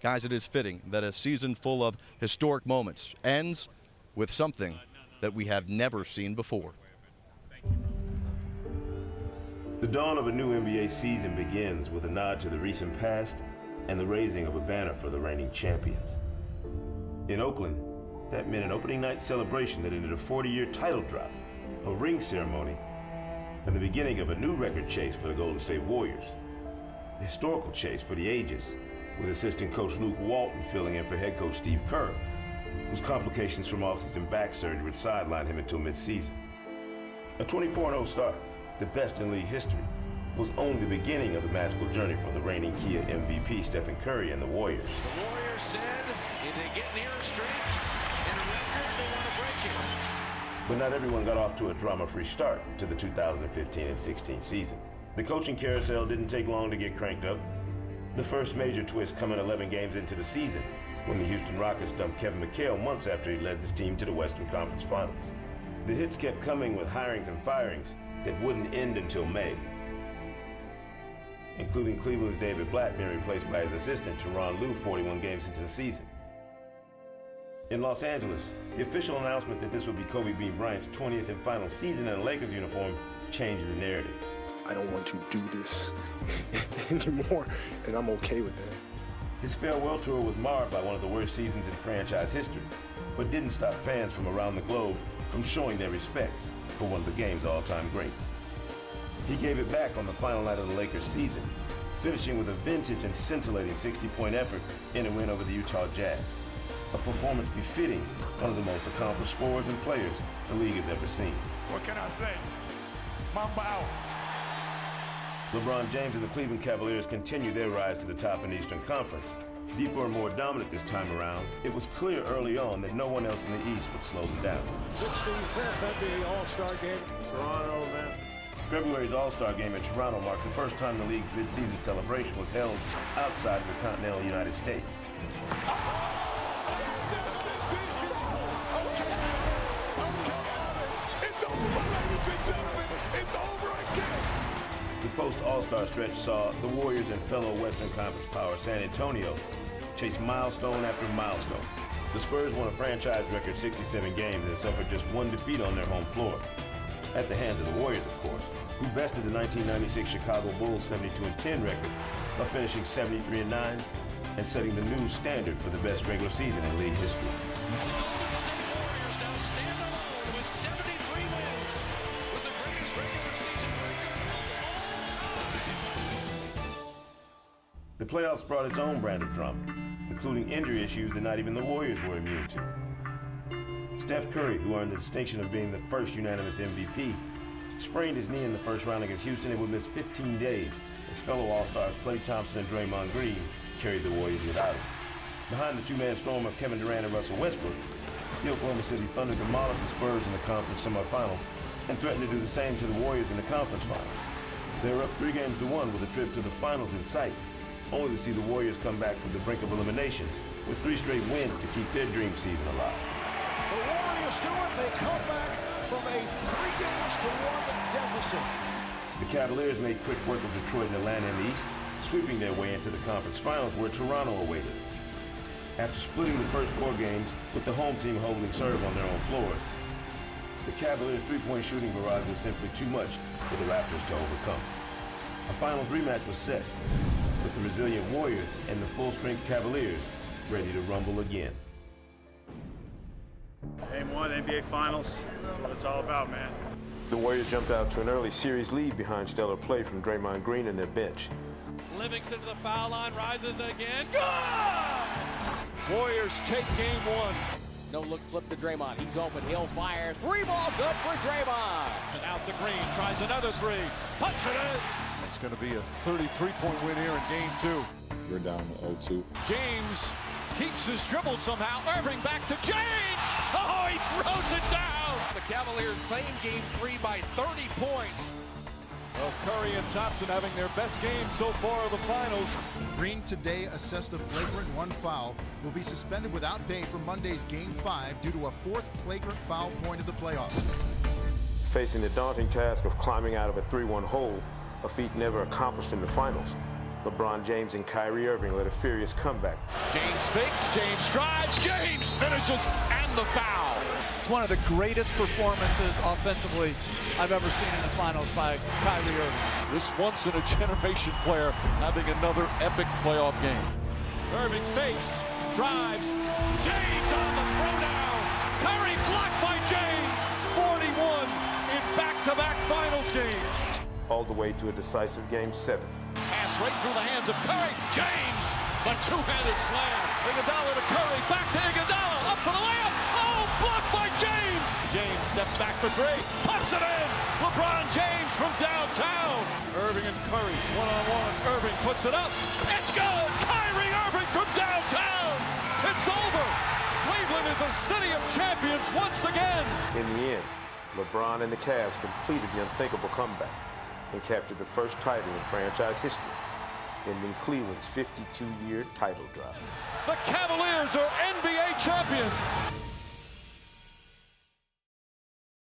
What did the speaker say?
Guys, it is fitting that a season full of historic moments ends with something that we have never seen before. The dawn of a new NBA season begins with a nod to the recent past and the raising of a banner for the reigning champions. In Oakland, that meant an opening night celebration that ended a 40-year title drop, a ring ceremony, and the beginning of a new record chase for the Golden State Warriors. A historical chase for the ages, with assistant coach Luke Walton filling in for head coach Steve Kerr, whose complications from off-season back surgery would sideline him until mid-season. A 24-0 start, the best in league history, was only the beginning of the magical journey for the reigning Kia MVP Stephen Curry and the Warriors. The Warriors said if they get near a streak and a record, they want to break it. But not everyone got off to a drama-free start to the 2015 and 16 season. The coaching carousel didn't take long to get cranked up. The first major twist coming 11 games into the season, when the Houston Rockets dumped Kevin McHale months after he led this team to the Western Conference Finals. The hits kept coming with hirings and firings that wouldn't end until May, including Cleveland's David Blatt being replaced by his assistant, Tyronn Lue, 41 games into the season. In Los Angeles, the official announcement that this would be Kobe Bean Bryant's 20th and final season in a Lakers uniform changed the narrative. I don't want to do this anymore, and I'm okay with that. His farewell tour was marred by one of the worst seasons in franchise history, but didn't stop fans from around the globe from showing their respect for one of the game's all-time greats. He gave it back on the final night of the Lakers season, finishing with a vintage and scintillating 60-point effort in a win over the Utah Jazz, a performance befitting one of the most accomplished scorers and players the league has ever seen. What can I say? Mamba out. LeBron James and the Cleveland Cavaliers continue their rise to the top in the Eastern Conference. Deeper and more dominant this time around, it was clear early on that no one else in the East would slow them down. 65th NBA All-Star Game. Toronto, man. February's All-Star Game in Toronto marked the first time the league's mid-season celebration was held outside of the continental United States. It's over, ladies and gentlemen. It's over again. The post-All-Star stretch saw the Warriors and fellow Western Conference power San Antonio chase milestone after milestone. The Spurs won a franchise record 67 games and suffered just one defeat on their home floor, at the hands of the Warriors, of course, who bested the 1996 Chicago Bulls 72-10 record by finishing 73-9 and setting the new standard for the best regular season in league history. The Golden State Warriors now stand alone with 73 wins, with the greatest regular season record of all time. The playoffs brought its own brand of drama, including injury issues that not even the Warriors were immune to. Steph Curry, who earned the distinction of being the first unanimous MVP, sprained his knee in the first round against Houston and would miss 15 days as fellow All-Stars Klay Thompson and Draymond Green carried the Warriors without him. Behind the two-man storm of Kevin Durant and Russell Westbrook, the Oklahoma City Thunder demolished the Spurs in the conference semifinals and threatened to do the same to the Warriors in the conference finals. They were up 3-1 with a trip to the finals in sight, only to see the Warriors come back from the brink of elimination with 3 straight wins to keep their dream season alive. The Warriors do it. They come back from a 3-1 deficit. The Cavaliers made quick work of Detroit and Atlanta in the East, sweeping their way into the conference finals where Toronto awaited. After splitting the first 4 games with the home team holding serve on their own floors, the Cavaliers' three-point shooting barrage was simply too much for the Raptors to overcome. A finals rematch was set, with the resilient Warriors and the full-strength Cavaliers ready to rumble again. Game 1, NBA Finals. That's what it's all about, man. The Warriors jumped out to an early series lead behind stellar play from Draymond Green and their bench. Livingston to the foul line, rises again. Good! Warriors take game 1. No look flip to Draymond. He's open. He'll fire. 3-ball good for Draymond. And out to Green. Tries another 3. Puts it in. It's going to be a 33-point win here in game 2. We're down 0-2. James keeps his dribble somehow. Irving back to James. Oh, he throws it down. The Cavaliers claim game 3 by 30 points. Well, Curry and Thompson having their best game so far of the finals. Green today assessed a flagrant 1 foul, will be suspended without pay for Monday's Game 5 due to a 4th flagrant foul point of the playoffs. Facing the daunting task of climbing out of a 3-1 hole, a feat never accomplished in the finals, LeBron James and Kyrie Irving led a furious comeback. James fakes, James drives, James finishes, and the foul. It's one of the greatest performances offensively I've ever seen in the finals by Kyrie Irving. This once-in-a-generation player having another epic playoff game. Irving fakes, drives, James on the throwdown. Curry blocked by James. 41 in back-to-back finals games. All the way to a decisive Game 7. Pass right through the hands of Curry. James, the two-handed slam. Iguodala to Curry, back to Iguodala, up for the layup. Oh, blocked by James. James steps back for three, puts it in. LeBron James from downtown. Irving and Curry, one-on-one. Irving puts it up. It's good. Kyrie Irving from downtown. It's over. Cleveland is a city of champions once again. In the end, LeBron and the Cavs completed the unthinkable comeback and captured the first title in franchise history, ending Cleveland's 52-year title drought. The Cavaliers are NBA champions.